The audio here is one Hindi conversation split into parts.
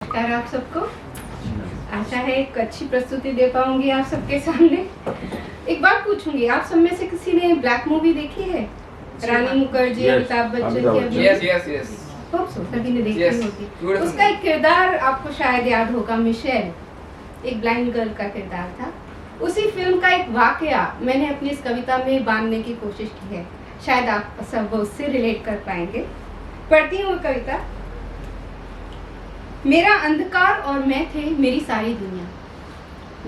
नमस्कार आप सबको। आशा है एक अच्छी प्रस्तुति दे पाऊंगी आप सबके सामने। एक बात पूछूंगी, आप सब में से किसी ने ब्लैक मूवी देखी है? रानी मुखर्जी, अमिताभ बच्चन की? यस। सभी ने देखी होगी। उसका एक किरदार आपको शायद याद होगा, मिशेल, एक ब्लाइंड गर्ल का किरदार था। उसी फिल्म का एक वाकया मैंने अपनी इस कविता में बांधने की कोशिश की है। शायद आप सब उससे रिलेट कर पाएंगे। पढ़ती हूँ कविता। मेरा अंधकार और मैं थे मेरी सारी दुनिया।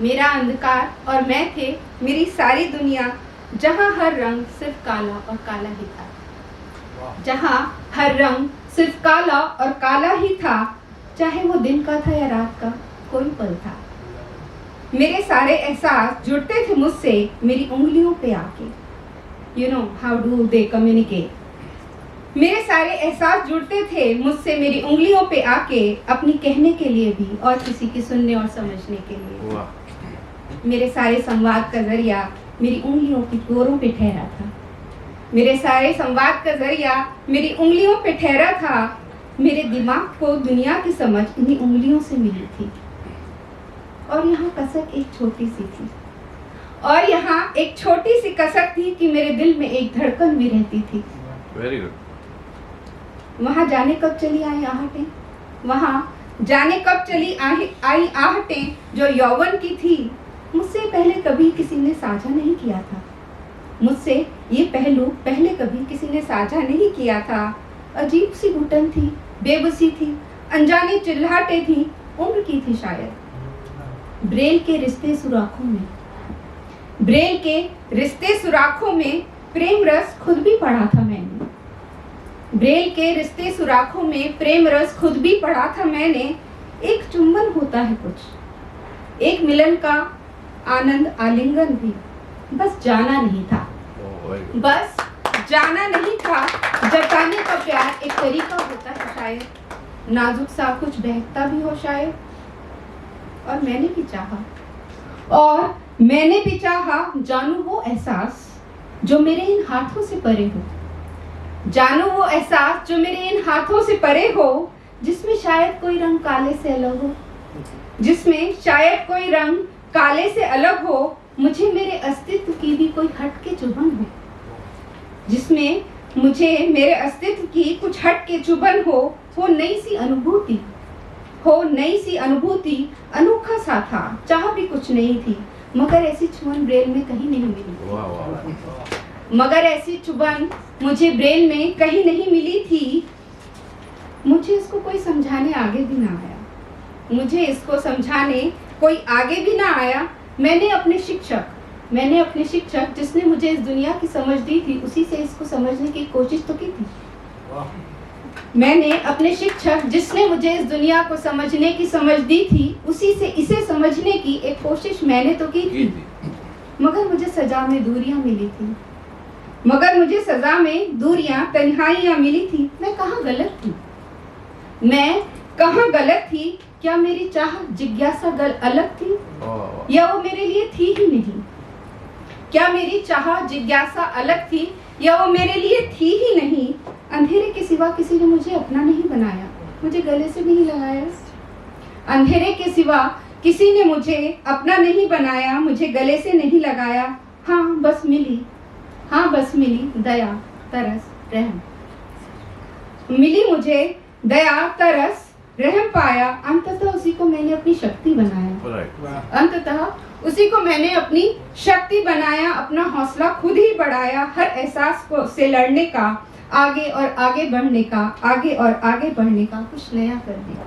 मेरा अंधकार और मैं थे मेरी सारी दुनिया, जहाँ हर रंग सिर्फ काला और काला ही था। जहाँ हर रंग सिर्फ काला और काला ही था, चाहे वो दिन का था या रात का कोई पल था। मेरे सारे एहसास जुड़ते थे मुझसे मेरी उंगलियों पे आके। You know how do they communicate? मेरे सारे एहसास जुड़ते थे मुझसे मेरी उंगलियों पे आके, अपनी कहने के लिए भी और किसी की सुनने और समझने के लिए। मेरे सारे संवाद का जरिया मेरी उंगलियों की गोरों पे ठहरा था। मेरे सारे संवाद का जरिया मेरी उंगलियों पे ठहरा था। मेरे दिमाग को दुनिया की समझ इन्हीं उंगलियों से मिली थी। और यहाँ कसक एक छोटी सी थी। और यहाँ एक छोटी सी कसक थी कि मेरे दिल में एक धड़कन भी रहती थी। Very good. वहाँ जाने कब चली आई आहटें, वहाँ जाने कब चली आई आहटें जो यौवन की थी, मुझसे पहले कभी किसी ने साझा नहीं किया था। मुझसे ये पहलू पहले कभी किसी ने साझा नहीं किया था। अजीब सी घुटन थी, बेबसी थी, अनजानी चिल्लाहटें थी, उम्र की थी शायद। ब्रेल के रिश्ते सुराखों में, ब्रेल के रिश्ते सुराखों में प्रेम रस खुद भी पढ़ा था मैंने। ब्रेल के रिश्ते सुराखों में प्रेम रस खुद भी पढ़ा था मैंने। एक चुंबन होता है कुछ, एक मिलन का आनंद आलिंगन भी, बस जाना नहीं था। बस जाना नहीं था। जताने का प्यार एक तरीका होता है शायद, नाजुक सा कुछ बहकता भी हो शायद। और मैंने भी चाहा, जानू वो एहसास जो मेरे इन हाथों से परे हो। जानू वो एहसास जो मेरे इन हाथों से परे हो, जिसमें शायद कोई रंग काले से अलग हो, जिसमें शायद कोई रंग काले से अलग हो। मुझे मेरे अस्तित्व की भी कोई हट के चुभन हो, जिसमें मुझे मेरे अस्तित्व की कुछ हट के चुभन हो नई सी अनुभूति, हो नई सी अनुभूति। अनोखा सा था, चाह भी कुछ नहीं थी, मगर ऐसी चुभन ब्रेल में कहीं नहीं मिली। मगर ऐसी चुभन मुझे ब्रेल में कहीं नहीं मिली थी। मुझे इसको कोई समझाने आगे भी ना आया, मुझे इसको समझाने कोई आगे भी ना आया। मैंने अपने शिक्षक जिसने मुझे इस दुनिया की समझ दी थी, उसी से इसको समझने की कोशिश तो की थी। मैंने अपने शिक्षक जिसने मुझे इस दुनिया को समझने की समझ दी थी, उसी से इसे समझने की एक कोशिश मैंने तो की थी। मगर मुझे सजा में दूरियां मिली थी, मगर मुझे सजा में दूरियां, तन्हाइयां मिली थी। मैं कहाँ गलत थी? मैं कहाँ गलत थी? क्या मेरी चाह जिज्ञासा अलग थी, या वो मेरे लिए थी ही नहीं? क्या मेरी चाह जिज्ञासा अलग थी, या वो मेरे लिए थी ही नहीं? अंधेरे के सिवा किसी ने मुझे अपना नहीं बनाया, मुझे गले से नहीं लगाया। अंधेरे के सिवा किसी ने मुझे अपना नहीं बनाया, मुझे गले से नहीं लगाया। हाँ बस मिली दया, तरस, रहम। मिली मुझे दया, तरस, रहम पाया। अंततः उसी को मैंने अपनी शक्ति बनाया। अंततः उसी को मैंने अपनी शक्ति बनाया। अपना हौसला खुद ही बढ़ाया, हर एहसास को से लड़ने का, आगे और आगे बढ़ने का, आगे और आगे बढ़ने का, कुछ नया करने का।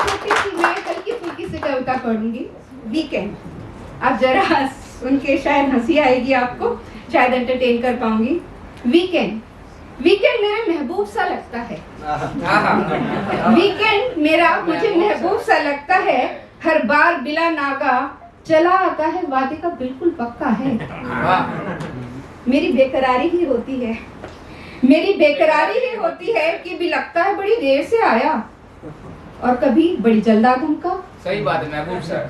छोटी सी मैं हल्की फुल्की से कविता पढ़ूंगी, वीकेंड। आप जरा सुन के शायद हंसी आएगी आपको, शायद एंटरटेन कर पाऊंगी। वीकेंड मेरा महबूब सा लगता है। वीकेंड मेरा मुझे महबूब सा लगता है। हर बार बिला नागा चला आता है, वादे का बिल्कुल पक्का है। मेरी बेकरारी ही होती है कि भी लगता है बड़ी देर से आया। और कभी बड़ी जल्द आदम का। सही बात है महबूब सर।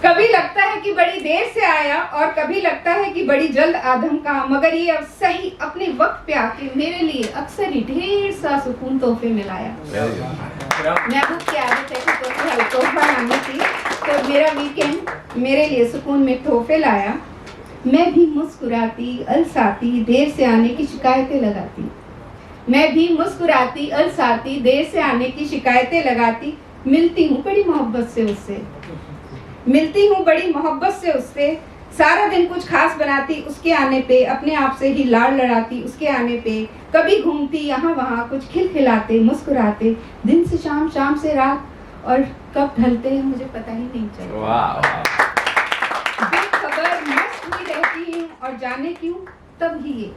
कभी लगता है कि बड़ी देर से आया और कभी लगता है कि बड़ी जल्द आदम का, मगर ये अब सही अपने वक्त पे आके मेरे लिए अक्सर ही ढेर सा सुकून तोहफे में लाया। महबूब की आदत है कि तोहफा लाने की, तो मेरा वीकेंड मेरे लिए सुकून में तोहफे लाया। मैं भी मुस्कुराती अलसाती देर से आने की शिकायतें लगाती, मैं भी मुस्कुराती अलसाती देर से आने की शिकायतें लगाती। मिलती हूँ बड़ी मोहब्बत से उससे, मिलती हूँ बड़ी मोहब्बत से उससे। सारा दिन कुछ खास बनाती उसके आने पे, अपने आप से ही लाड़ लड़ाती उसके आने पे। कभी घूमती यहाँ वहाँ, कुछ खिलखिलाते मुस्कुराते, दिन से शाम शाम से रात, और कब ढलते हैं मुझे पता ही नहीं चलता। बेखबर मस्त हुई रहती हूँ, और जाने क्यों तभी ये,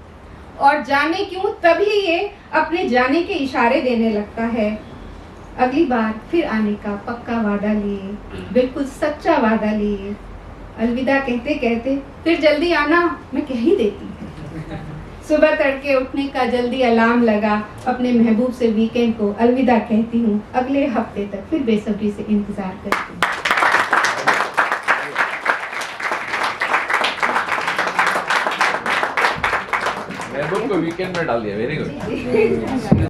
और जाने क्यों तभी ये अपने जाने के इशारे देने लगता है। अगली बार फिर आने का पक्का वादा लिए, बिल्कुल सच्चा वादा लिए। अलविदा कहते कहते फिर जल्दी आना मैं कह ही देती। सुबह तड़के उठने का जल्दी अलार्म लगा, अपने महबूब से वीकेंड को अलविदा कहती हूँ। अगले हफ्ते तक फिर बेसब्री से इंतजार करती हूँ। महबूब को वीकेंड में डाल दिया, वेरी गुड।